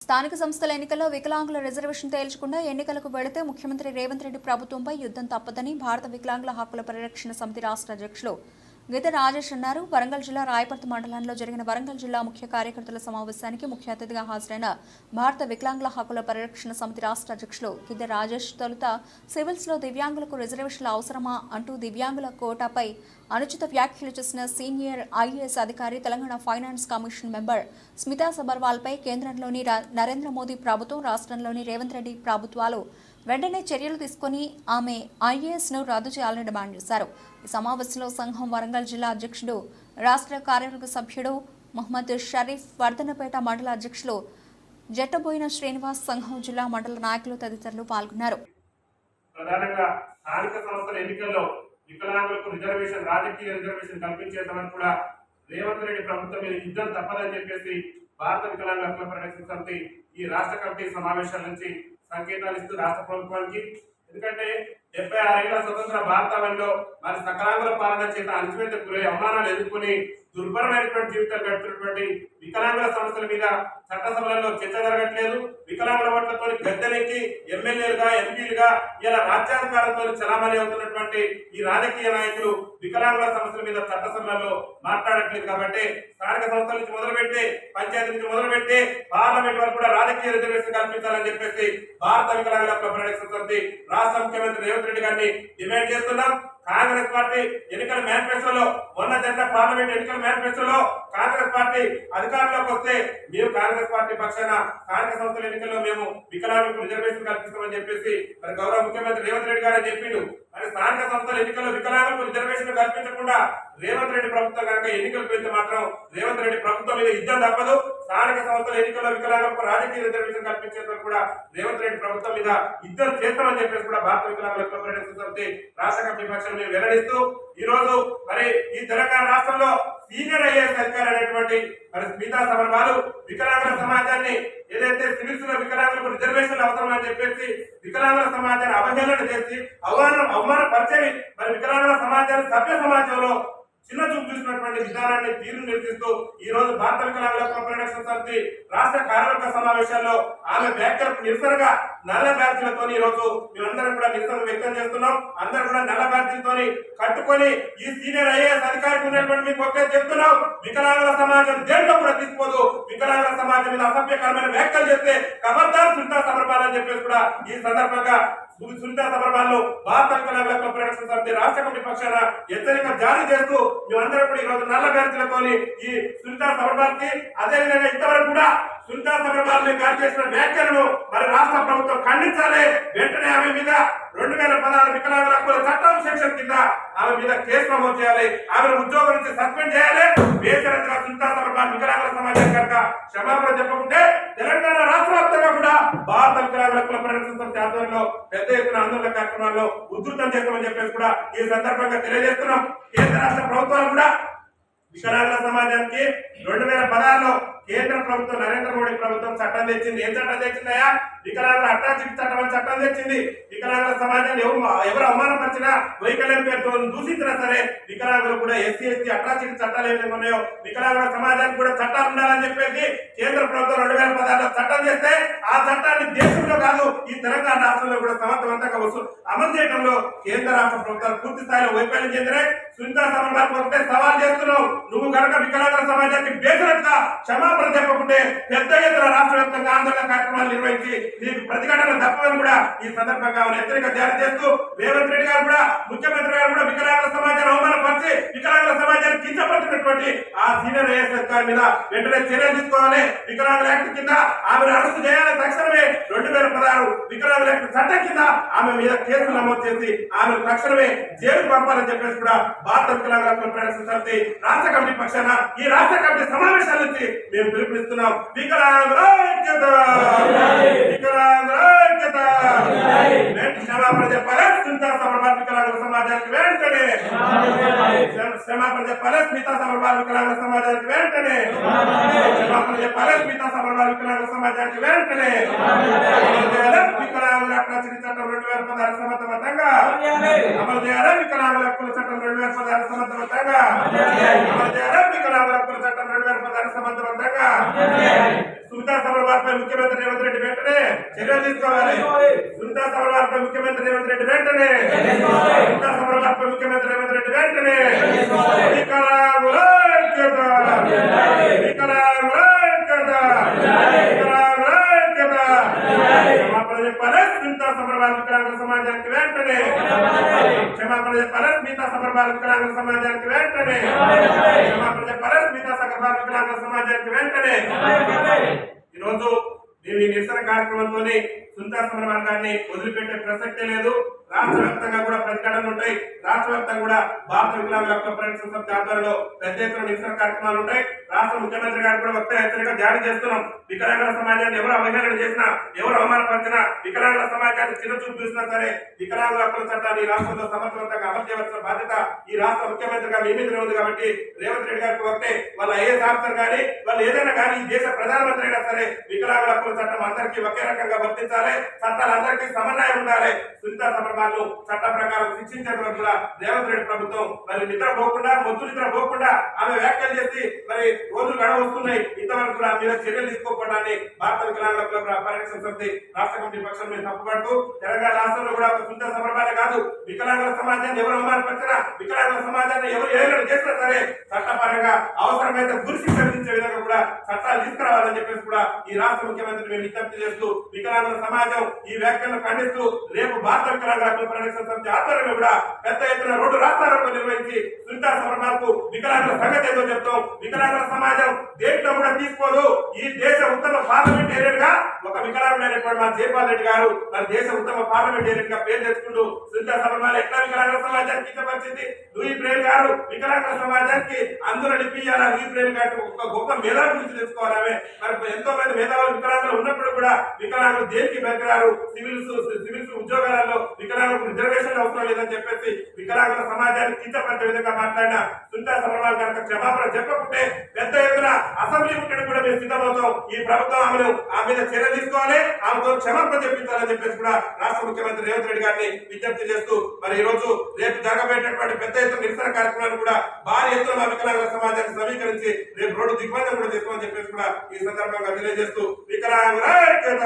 స్థానిక సంస్థల ఎన్నికల్లో వికలాంగుల రిజర్వేషన్ తేల్చకుండా ఎన్నికలకు వెళితే ముఖ్యమంత్రి రేవంత్ రెడ్డి ప్రభుత్వంపై యుద్ధం తప్పదని భారత వికలాంగుల హక్కుల పరిరక్షణ సమితి రాష్ట్ర అధ్యక్షులు గీత రాజేష్ అన్నారు. వరంగల్ జిల్లా రాయపర్తి మండలంలో జరిగిన వరంగల్ జిల్లా ముఖ్య కార్యకర్తల సమావేశానికి ముఖ్య అతిథిగా హాజరైన భారత వికలాంగుల హక్కుల పరిరక్షణ సమితి రాష్ట్ర అధ్యక్షులు గీత రాజేష్ తొలుత సివిల్స్ లో దివ్యాంగులకు రిజర్వేషన్లు అవసరమా అంటూ దివ్యాంగుల కోటాపై అనుచిత వ్యాఖ్యలు చేసిన సీనియర్ ఐఏఎస్ అధికారి Telangana finance commission member Smita Sabharwal పై కేంద్రంలోని నరేంద్ర మోదీ ప్రభుత్వం, రాష్ట్రంలోని రేవంత్ రెడ్డి ప్రభుత్వాలు వెంటనే చర్యలు తీసుకుని ఆమె ఐఏఎస్ను రద్దు చేయాలని డిమాండ్ చేశారు. ఈ సమావేశంలో సంఘం వరంగల్ జిల్లా అధ్యక్షుడు, రాష్ట్ర కార్యవర్గ సభ్యుడు మహమ్మద్ షరీఫ్, వర్ధనపేట మండల అధ్యక్షులు జట్టబోయిన శ్రీనివాస్, సంఘం జిల్లా మండల నాయకులు తదితరులు పాల్గొన్నారు. ప్రధానంగా స్థానిక సంస్థల ఎన్నికల్లో వికలాంగులకు రాజకీయ రిజర్వేషన్ కల్పించేద్దామని కూడా రేవంత్ రెడ్డి ప్రభుత్వం మీద యుద్ధం తప్పదని చెప్పేసి భారత వికలాంగుల హక్కుల పరిరక్షణ సమితి ఈ రాష్ట్ర కమిటీ సమావేశాల నుంచి సంకేతాలు ఇస్తూ రాష్ట్ర ప్రభుత్వానికి, ఎందుకంటే 76 ఏళ్ల స్వతంత్ర భారతావనిలో మరి సకలాంగుల పాలన చేత అణచివేతకు గురై అవమానాలు ఎదుర్కొని దుర్భరమైనటువంటి జీవితాలు గడుపుతున్నటువంటి వికలాంగుల సమస్యల మీద చట్టసభలలో చర్చ జరగట్లేదు. వికలాంగుల ఓట్లతో గద్దెనెక్కి ఎమ్మెల్యేలుగా, ఎంపీలుగా ఇలా రాజ్యాధికారంతో చలామణి అవుతున్నటువంటి ఈ రాజకీయ నాయకులు వికలాంగుల సమస్యల మీద చట్టసభలలో మాట్లాడట్లేదు. కాబట్టి స్థానిక సంస్థల నుంచి మొదలుపెట్టి, పంచాయతీ నుంచి మొదలుపెట్టి పార్లమెంట్ వరకు కూడా రాజకీయ రిజర్వేషన్ కల్పించాలని చెప్పేసి భారత వికలాంగుల హక్కుల పరిరక్షణ సమితి రాష్ట్ర ముఖ్యమంత్రి రేవంత్ రెడ్డి గారిని డిమాండ్ చేస్తున్నాం. కాంగ్రెస్ పార్టీ ఎన్నికల మేనిఫెస్టోలో, మొన్న జరిగిన పార్లమెంట్ ఎన్నికల మేనిఫెస్టోలో కాంగ్రెస్ పార్టీ అధికారంలోకి వస్తే మేము కాంగ్రెస్ పార్టీ పక్షాన స్థానిక సంస్థల ఎన్నికల్లో మేము వికలాంగులకు రిజర్వేషన్ కల్పిస్తామని చెప్పేసి మరి గౌరవ ముఖ్యమంత్రి రేవంత్ రెడ్డి గారు చెప్పిండు. మరి స్థానిక సంస్థల ఎన్నికల్లో వికలాంగులకు రిజర్వేషన్ కల్పించకుండా రేవంత్ రెడ్డి ప్రభుత్వం కనుక ఎన్నికలకు వెళ్తే మాత్రం రేవంత్ రెడ్డి ప్రభుత్వం మీద యుద్ధం తప్పదు. స్థానిక సంస్థల ఎన్నికల్లో వికలాంగులకు రాజకీయ రిజర్వేషన్ కల్పించేందుకు కూడా రేవంత్ రెడ్డి ప్రభుత్వం మీద యుద్ధం చేస్తామని చెప్పేసి కూడా భారత వికలాంగుల హక్కుల పరిరక్షణ సమితి రాష్ట్ర కమిటీ పక్షాన్ని మేము వెల్లడిస్తూ, ఈ రోజు మరి ఈ తెలంగాణ రాష్ట్రంలో సీనియర్ ఐఏఎస్ అధికారి అనేటువంటి మరి స్మితా సబర్వాల్ వికలాంగుల సమాజాన్ని ఏదైతే సివిల్స్ లో వికలాంగులకు రిజర్వేషన్లు అవసరం అని చెప్పేసి వికలాంగుల సమాజాన్ని అవహేళన చేసి అవమానపరిచే మరి వికలాంగుల సమాజాన్ని సభ్య సమాజంలో చిన్న చూపు చూసినటువంటి విధానాన్ని తీరు నిర్వహిస్తూ ఈ రోజు భారత వికలాంగుల హక్కుల పరిరక్షణ సమితి రాష్ట్ర కార్యవర్గ సమావేశాల్లో ఆమె వ్యాఖ్యలకు నిరసనగా నల్ల బ్యాడ్జీలతో ఈ రోజు మేమందరం కూడా నిరసన వ్యక్తం చేస్తున్నాం. అందరూ కూడా నల్ల బ్యాడ్జీలతో కట్టుకొని ఈ సీనియర్ ఐఏఎస్ అధికారికి ఉన్నటువంటి మీకు ఒకే చెప్తున్నాం, వికలాంగుల సమాజం దేంట్లో కూడా తీసుకోదు. వికలాంగుల సమాజం మీద అసభ్యకరమైన వ్యాఖ్యలు చేస్తే ఖబర్దార్ సునీతా సబర్వాల్ అని చెప్పేసి కూడా ఈ సందర్భంగా సునీతా సబర్వాల్ భారత వికలాంగుల హక్కుల పరిరక్షణ సమితి రాష్ట్ర కమిటీ పక్షాన హెచ్చరిక జారీ చేస్తూ మేమందరం కూడా ఈ రోజు నల్ల బ్యాడ్జీలతో ఈ సునీతా సబర్వాల్ కి, అదేవిధంగా ఇంతవరకు కూడా సునీతా సబర్వాల్ గారు చేసిన వ్యాఖ్యలను మరి రాష్ట్ర ప్రభుత్వం ఖండించాలి. వెంటనే ఆమె మీద 2016 వికలాంగుల హక్కుల చట్టం సెక్షన్ కింద ఆమె మీద కేసు నమోదు చేయాలి. ఆమెను ఉద్యోగం నుంచి సస్పెండ్ చేయాలి. బేషరతుగా సునీతా సబర్వాల్ వికలాంగుల సమాజం కనుక క్షమాపణ చెప్పకుంటే తెలంగాణ రాష్ట్ర వ్యాప్తంగా కూడా భారత వికలాంగుల హక్కుల పరిరక్షణ సమితి ఆధ్వర్యంలో పెద్ద ఎత్తున ఆందోళన కార్యక్రమాల్లో ఉధృతం చేస్తామని చెప్పేసి కూడా ఈ సందర్భంగా తెలియజేస్తున్నాం. కేంద్ర రాష్ట్ర ప్రభుత్వాలు కూడా వికలాంగుల సమాజానికి 2016లో కేంద్ర ప్రభుత్వం, నరేంద్ర మోడీ ప్రభుత్వం చట్టం తెచ్చింది. ఏం చట్టం తెచ్చిందయా? వికలాంగుల అట్రాసిటీ చట్టం అని చట్టం తెచ్చింది. వికలాంగుల సమాజాన్ని ఎవరు అవమానపరిచినా, వైకల్యం పేరుతో దూషించినా సరే వికలాంగులు కూడా ఎస్సీ ఎస్టీ అట్రాసిటీ చట్టాలు ఏమైనా ఉన్నాయో వికలాంగుల సమాజానికి కూడా చట్టాలు ఉండాలని చెప్పేసి కేంద్ర ప్రభుత్వం 2016లో చట్టం చేస్తే ఆ చట్టాన్ని దేశంలో కాదు ఈ తెలంగాణ రాష్ట్రంలో కూడా సమర్థవంతంగా అమలు చేయడంలో కేంద్ర రాష్ట్ర ప్రభుత్వాలు పూర్తి స్థాయిలో వైఫల్యం చెందినాయి. సునీతా సబర్వాల్ ఒకటే సవాల్ చేస్తున్నావు, నువ్వు కనుక వికలాంగుల సమాజానికి బేసరత్గా క్షమాపణ చెప్పకుంటే పెద్ద ఎత్తున రాష్ట్ర వ్యాప్తంగా ఆందోళన కార్యక్రమాలు నిర్వహించి నీకు ప్రతిఘటన తప్పని కూడా ఈ సందర్భంగా హెచ్చరిక జారీ చేస్తూ రేవంత్ రెడ్డి గారు కూడా, ముఖ్యమంత్రి గారు కూడా వికలాంగుల సమాజాన్ని అవమానపరిచి వికలాంగుల సమాజాన్ని కించపరిచినటువంటి ఆ సీనియర్ ఐఏఎస్ అధికారి మీద వెంటనే చర్యలు తీసుకోవాలి. వికలాంగుల యాక్ట్ కింద ఆమెను అరెస్టు చేయాలి. తక్షణమే 2016 వికలాంగుల యాక్ట్ చట్టం కింద ఆమె మీద కేసులు నమోదు చేసి ఆమె తక్షణమే జైలుకు పంపాలని చెప్పేసి కూడా భారత వికలాంగుల హక్కుల పరిరక్షణ సమితి రాష్ట్ర కమిటీ పక్షాన ఈ రాష్ట్ర కమిటీ సమావేశాల నుంచి మేము పిలుపునిస్తున్నాం. వికలాంగుల ఐక్యత, వికలాంగుల ఐక్యత. క్షమాపణ చెప్పాలి సునీతా సబర్వాల్ వికలాంగుల సమాజానికి వెంటనే. క్షమాపణ చెప్పాలి స్మితా సబర్వాల్ వికలాంగుల సమాజానికి వెంటనే. క్షమాపణ చెప్పాలి స్మితా సబర్వాల్ వికలాంగుల సమాజానికి వెంటనే. వికలాంగుల అట్రాసిటీ చట్టం 2016 సమర్థవంతంగా అమలు చేయాలి. వికలాంగుల హక్కుల చట్టం 2016 సమర్థవంతంగా అమలు చేయాలి. వికలాంగుల హక్కుల చట్టం 2016 సమర్థవంతంగా సునీతా సమర్వాలపై ముఖ్యమంత్రి రేవంత్ రెడ్డి వెంటనే చర్యలు తీసుకోవాలి. సునీతా సమర్వాలపై ముఖ్యమంత్రి రేవంత్ రెడ్డి వెంటనే సునీతా సమర్వాలపై ముఖ్యమంత్రి రేవంత్ రెడ్డి వెంటనే వికలాంగుల ఐక్యత, వికలాంగుల ఐక్యత, వికలాంగుల ఐక్యత. క్షమాపణ చెప్పాలి సునీతా సమర్వాల వికలాంగుల సమాజానికి వెంటనే, క్షమాపణ చెప్పాలి సునీతా సమర్వాల వికలాంగుల సమాజానికి వెంటనే, క్షమాపణ చెప్పాలి సునీతా సమర్వాల వికలాంగుల సమాజానికి వెంటనే. ఈరోజు మేము ఈ నిరసన కార్యక్రమంతో సునీతా సమర్వాల గారిని వదిలిపెట్టే ప్రసక్తే లేదు. రాష్ట్ర వ్యాప్తంగా కూడా ప్రతిఘటనలు ఉంటాయి. రాష్ట్ర వ్యాప్తంగా కూడా భారత వికలాంగుల హక్కుల పరిరక్షణ సమితి ఆధ్వర్యంలో పెద్ద ఎత్తున నిరసన కార్యక్రమాలు ఉంటాయి. రాష్ట్ర ముఖ్యమంత్రి గారు కూడా వక్త హెచ్చరిక జారీ చేస్తున్నాం. వికలాంగుల సమాజాన్ని ఎవరు అవహేళన చేసినా, ఎవరు అవమానపరిచినా, వికలాంగుల సమాజాన్ని చిన్న చూపు చూసినా సరే వికలాంగుల హక్కుల చట్టాన్ని ఈ రాష్ట్రంలో సమర్థవంతంగా అమలు చేయవలసిన బాధ్యత ఈ రాష్ట్ర ముఖ్యమంత్రిగా మీ మీదనే ఉంది. కాబట్టి రేవంత్ రెడ్డి గారికి వస్తే వాళ్ళ ఐఏఎస్ ఆఫీసర్ కానీ వాళ్ళు ఏదైనా కానీ ఈ దేశ ప్రధానమంత్రి అయినా సరే వికలాంగుల హక్కుల చట్టం అందరికీ ఒకే రకంగా వర్తించాలి. చట్టాలు అందరికీ సమన్వయం ఉండాలి. సునీతా సమర్వాలను చట్ట ప్రకారం శిక్షించడం కూడా రేవంత్ రెడ్డి ప్రభుత్వం మరి నిద్రపోకుండా, మొద్దు నిద్రపోకుండా ఆమె వ్యాఖ్యలు చేసి మరి రోజులు గడవస్తున్నాయి. ఇంతవరకు కూడా మీద చర్యలు తీసుకోకపోవడాన్ని భారత వికలాంగుల హక్కుల పరిరక్షణ సమితి రాష్ట్ర కమిటీ పక్షం మీద తప్పుపడుతూ తెలంగాణ రాష్ట్రంలో కూడా ఒక సునీతా సమర్వాలే కాదు, వికలాంగుల సమాజాన్ని ఎవరు అవమానపరిచినా, వికలాంగుల సమాజాన్ని ఎవరు ఏదైనా చేసినా సరే చట్టపరంగా అవసరమైతే గురిశిక్ష విధించే విధంగా కూడా చట్టాలు తీసుకురావాలని చెప్పేసి కూడా ఈ రాష్ట్ర ముఖ్యమంత్రి మేము విజ్ఞప్తి చేస్తూ వికలాంగుల సమాజం ఈ వ్యాఖ్యలను ఖండిస్తూ రేపు భారత వికలాంగుల హక్కుల పరిరక్షణ సమితి ఆధ్వర్యంలో కూడా పెద్ద ఎత్తున 2 రాష్ట్రాలను నిర్వహించి సునీతా సమర్వాలకు వికలాంగుల సంగతి ఏదో చెప్తాం. వికలాంగుల సమాజం దేంట్లో కూడా తీసుకోదు. ఈ దేశ ఉత్తమ పార్లమెంటేరియన్ గా ఒక వికలాంగుడైనటువంటి మా జయపాల్ రెడ్డి గారు మన దేశ ఉత్తమ పార్లమెంటేరియన్ గా పేరు తెచ్చుకుంటూ సునీతా సమర్వాల ఎట్లా వికలాంగుల సమాజానికి కించపరిచింది. లూయి బ్రెయిల్ గారు వికలాంగుల సమాజానికి అందులో నిప్పియాలా, లూయి బ్రెయిల్ గారు ఒక గొప్ప మేధావి గురించి తెలుసుకోవాలి. మరి ఎంతో మంది మేధావులు వికలాంగులు ఉన్నప్పుడు కూడా వికలాంగులు దేనికి బెగ్గరారు, సివిల్స్ ఉద్యోగాలలో వికలాంగులకు రిజర్వేషన్ అవసరం లేదని చెప్పేసి వికలాంగుల సమాజాన్ని కించపరిచే విధంగా మాట్లాడిన సునీతా సమర్వాల కనుక క్షమాపణ చెప్పకుంటే పెద్ద ఎత్తున అసెంబ్లీ ముట్టడి కూడా మేము సిద్ధమవుతాం. ఈ ప్రభుత్వం ఆమెను ఆ మీద చర్య తీసుకోవాలి, ఆమెతో క్షమాపణ చెప్పించాలని చెప్పేసి కూడా రాష్ట్ర ముఖ్యమంత్రి రేవంత్ రెడ్డి గారిని విజ్ఞప్తి చేస్తూ మరి ఈ రోజు రేపు జరగబోయేటటువంటి పెద్ద ఎత్తున నిరసన కార్యక్రమాలు కూడా భారీ ఎత్తున మా వికలాంగుల సమాజాన్ని సమీకరించి రేపు రోడ్డు దిగ్బంధం కూడా చేసుకోమని చెప్పేసి కూడా ఈ సందర్భంగా తెలియజేస్తూ వికలాంగుల ఐక్యత.